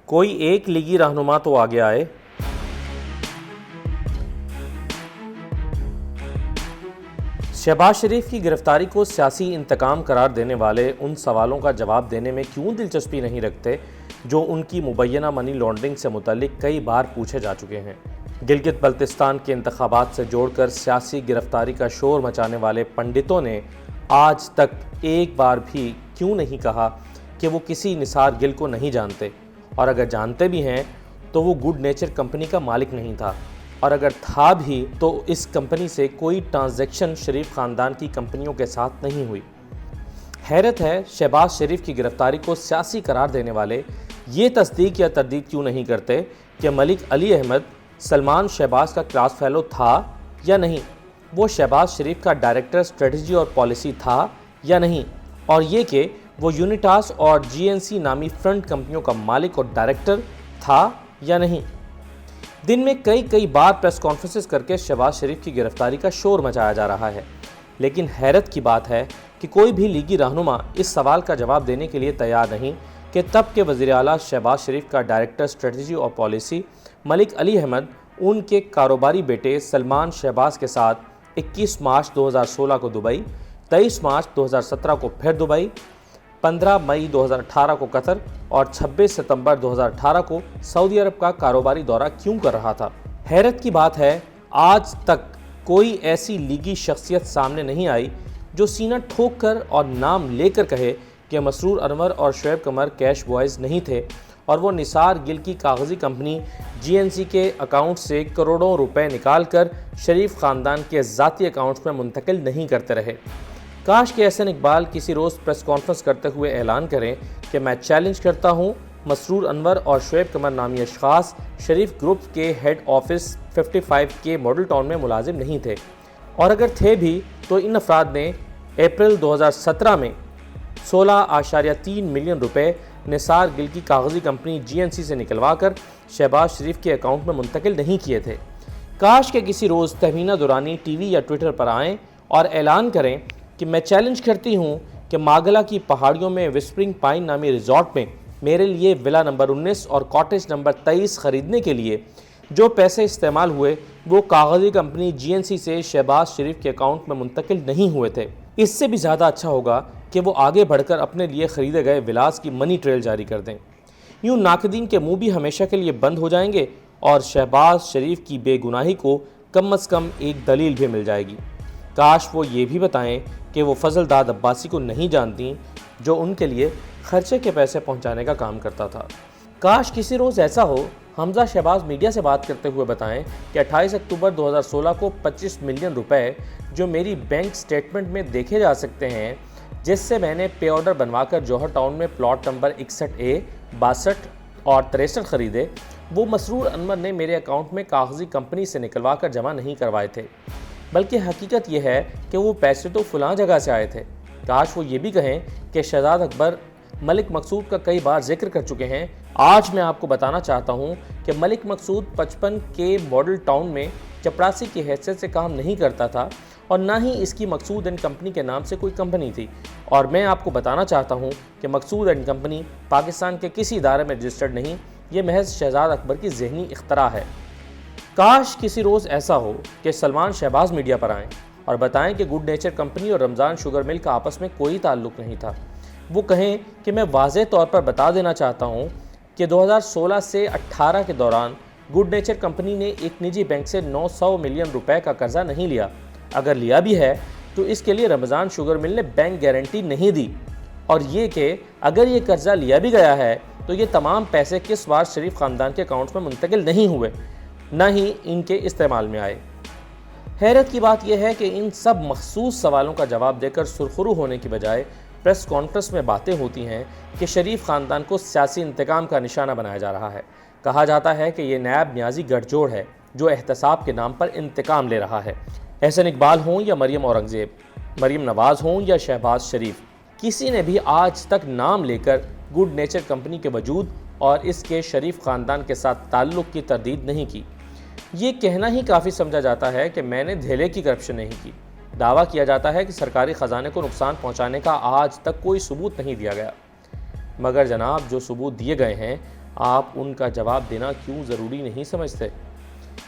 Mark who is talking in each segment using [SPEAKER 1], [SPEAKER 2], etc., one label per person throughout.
[SPEAKER 1] کوئی ایک لیگی رہنما تو آگے آئے۔ شہباز شریف کی گرفتاری کو سیاسی انتقام قرار دینے والے ان سوالوں کا جواب دینے میں کیوں دلچسپی نہیں رکھتے جو ان کی مبینہ منی لانڈرنگ سے متعلق کئی بار پوچھے جا چکے ہیں۔ گلگت بلتستان کے انتخابات سے جوڑ کر سیاسی گرفتاری کا شور مچانے والے پنڈتوں نے آج تک ایک بار بھی کیوں نہیں کہا کہ وہ کسی نثار گل کو نہیں جانتے، اور اگر جانتے بھی ہیں تو وہ گڈ نیچر کمپنی کا مالک نہیں تھا، اور اگر تھا بھی تو اس کمپنی سے کوئی ٹرانزیکشن شریف خاندان کی کمپنیوں کے ساتھ نہیں ہوئی۔ حیرت ہے شہباز شریف کی گرفتاری کو سیاسی قرار دینے والے یہ تصدیق یا تردید کیوں نہیں کرتے کہ ملک علی احمد سلمان شہباز کا کلاس فیلو تھا یا نہیں، وہ شہباز شریف کا ڈائریکٹر اسٹریٹجی اور پالیسی تھا یا نہیں، اور یہ کہ وہ یونیٹاس اور جی این سی نامی فرنٹ کمپنیوں کا مالک اور ڈائریکٹر تھا یا نہیں۔ دن میں کئی بار پریس کانفرنسز کر کے شہباز شریف کی گرفتاری کا شور مچایا جا رہا ہے، لیکن حیرت کی بات ہے کہ کوئی بھی لیگی رہنما اس سوال کا جواب دینے کے لیے تیار نہیں کہ تب کے وزیر اعلیٰ شہباز شریف کا ڈائریکٹر اسٹریٹجی اور پالیسی ملک علی احمد ان کے کاروباری بیٹے سلمان شہباز کے ساتھ 21 مارچ 2016 کو دبئی، 23 مارچ 2017 کو پھر دبئی، 15 مئی 2018 کو قطر اور 26 ستمبر 2018 کو سعودی عرب کا کاروباری دورہ کیوں کر رہا تھا۔ حیرت کی بات ہے آج تک کوئی ایسی لیگی شخصیت سامنے نہیں آئی جو سینہ ٹھوک کر اور نام لے کر کہے کہ مسرور انور اور شعیب قمر کیش بوائز نہیں تھے اور وہ نثار گل کی کاغذی کمپنی جی این سی کے اکاؤنٹ سے کروڑوں روپے نکال کر شریف خاندان کے ذاتی اکاؤنٹس میں منتقل نہیں کرتے رہے۔ کاش کہ احسن اقبال کسی روز پریس کانفرنس کرتے ہوئے اعلان کریں کہ میں چیلنج کرتا ہوں مسرور انور اور شعیب قمر نامی اشخاص شریف گروپ کے ہیڈ آفس 55 کے ماڈل ٹاؤن میں ملازم نہیں تھے، اور اگر تھے بھی تو ان افراد نے اپریل 2017 میں 16.3 ملین روپے نثار گل کی کاغذی کمپنی جی این سی سے نکلوا کر شہباز شریف کے اکاؤنٹ میں منتقل نہیں کیے تھے۔ کاش کہ کسی روز تہمینہ دورانی ٹی وی یا ٹویٹر پر آئیں اور اعلان کریں کہ میں چیلنج کرتی ہوں کہ ماگلا کی پہاڑیوں میں وسپرنگ پائن نامی ریزورٹ میں میرے لیے ولا نمبر 19 اور کاٹیج نمبر 23 خریدنے کے لیے جو پیسے استعمال ہوئے وہ کاغذی کمپنی جی این سی سے شہباز شریف کے اکاؤنٹ میں منتقل نہیں ہوئے تھے۔ اس سے بھی زیادہ اچھا ہوگا کہ وہ آگے بڑھ کر اپنے لیے خریدے گئے ولاز کی منی ٹریل جاری کر دیں۔ یوں ناقدین کے منہ بھی ہمیشہ کے لیے بند ہو جائیں گے اور شہباز شریف کی بے گناہی کو کم از کم ایک دلیل بھی مل جائے گی۔ کاش وہ یہ بھی بتائیں کہ وہ فضل داد عباسی کو نہیں جانتی جو ان کے لیے خرچے کے پیسے پہنچانے کا کام کرتا تھا۔ کاش کسی روز ایسا ہو حمزہ شہباز میڈیا سے بات کرتے ہوئے بتائیں کہ 28 اکتوبر 2016 کو 25 ملین روپے جو میری بینک سٹیٹمنٹ میں دیکھے جا سکتے ہیں، جس سے میں نے پے آرڈر بنوا کر جوہر ٹاؤن میں پلاٹ نمبر 61A 62 اور 63 خریدے، وہ مسرور انور نے میرے اکاؤنٹ میں کاغذی کمپنی سے نکلوا کر جمع نہیں کروائے تھے، بلکہ حقیقت یہ ہے کہ وہ پیسے تو فلاں جگہ سے آئے تھے۔ کاش وہ یہ بھی کہیں کہ شہزاد اکبر ملک مقصود کا کئی بار ذکر کر چکے ہیں۔ آج میں آپ کو بتانا چاہتا ہوں کہ ملک مقصود 55 کے ماڈل ٹاؤن میں چپراسی کی حیثیت سے کام نہیں کرتا تھا اور نہ ہی اس کی مقصود اینڈ کمپنی کے نام سے کوئی کمپنی تھی، اور میں آپ کو بتانا چاہتا ہوں کہ مقصود اینڈ کمپنی پاکستان کے کسی ادارے میں رجسٹرڈ نہیں، یہ محض شہزاد اکبر کی ذہنی اختراع ہے۔ کاش کسی روز ایسا ہو کہ سلمان شہباز میڈیا پر آئیں اور بتائیں کہ گڈ نیچر کمپنی اور رمضان شوگر مل کا آپس میں کوئی تعلق نہیں تھا۔ وہ کہیں کہ میں واضح طور پر بتا دینا چاہتا ہوں کہ 2016 سے 18 کے دوران گڈ نیچر کمپنی نے ایک نجی بینک سے 900 ملین روپے کا قرضہ نہیں لیا، اگر لیا بھی ہے تو اس کے لیے رمضان شوگر مل نے بینک گارنٹی نہیں دی، اور یہ کہ اگر یہ قرضہ لیا بھی گیا ہے تو یہ تمام پیسے کس بار شریف خاندان کے اکاؤنٹس میں منتقل نہیں ہوئے، نہ ہی ان کے استعمال میں آئے۔ حیرت کی بات یہ ہے کہ ان سب مخصوص سوالوں کا جواب دے کر سرخرو ہونے کی بجائے پریس کانفرنس میں باتیں ہوتی ہیں کہ شریف خاندان کو سیاسی انتقام کا نشانہ بنایا جا رہا ہے۔ کہا جاتا ہے کہ یہ نیب نیازی گٹھ جوڑ ہے جو احتساب کے نام پر انتقام لے رہا ہے۔ احسن اقبال ہوں یا مریم اورنگزیب، مریم نواز ہوں یا شہباز شریف، کسی نے بھی آج تک نام لے کر گڈ نیچر کمپنی کے وجود اور اس کے شریف خاندان کے ساتھ تعلق کی تردید نہیں کی۔ یہ کہنا ہی کافی سمجھا جاتا ہے کہ میں نے دھیلے کی کرپشن نہیں کی۔ دعویٰ کیا جاتا ہے کہ سرکاری خزانے کو نقصان پہنچانے کا آج تک کوئی ثبوت نہیں دیا گیا، مگر جناب جو ثبوت دیے گئے ہیں آپ ان کا جواب دینا کیوں ضروری نہیں سمجھتے؟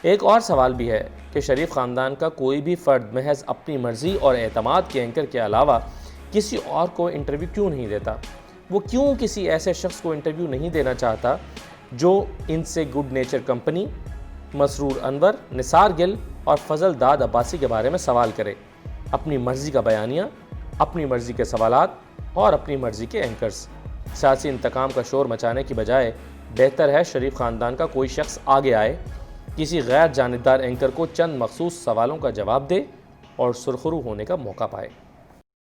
[SPEAKER 1] ایک اور سوال بھی ہے کہ شریف خاندان کا کوئی بھی فرد محض اپنی مرضی اور اعتماد کے اینکر کے علاوہ کسی اور کو انٹرویو کیوں نہیں دیتا؟ وہ کیوں کسی ایسے شخص کو انٹرویو نہیں دینا چاہتا جو ان سے گڈ نیچر کمپنی، مسرور انور، نثار گل اور فضل داد عباسی کے بارے میں سوال کرے؟ اپنی مرضی کا بیانیہ، اپنی مرضی کے سوالات اور اپنی مرضی کے اینکرز۔ سیاسی انتقام کا شور مچانے کی بجائے بہتر ہے شریف خاندان کا کوئی شخص آگے آئے، کسی غیر جانبدار اینکر کو چند مخصوص سوالوں کا جواب دے اور سرخرو ہونے کا موقع پائے۔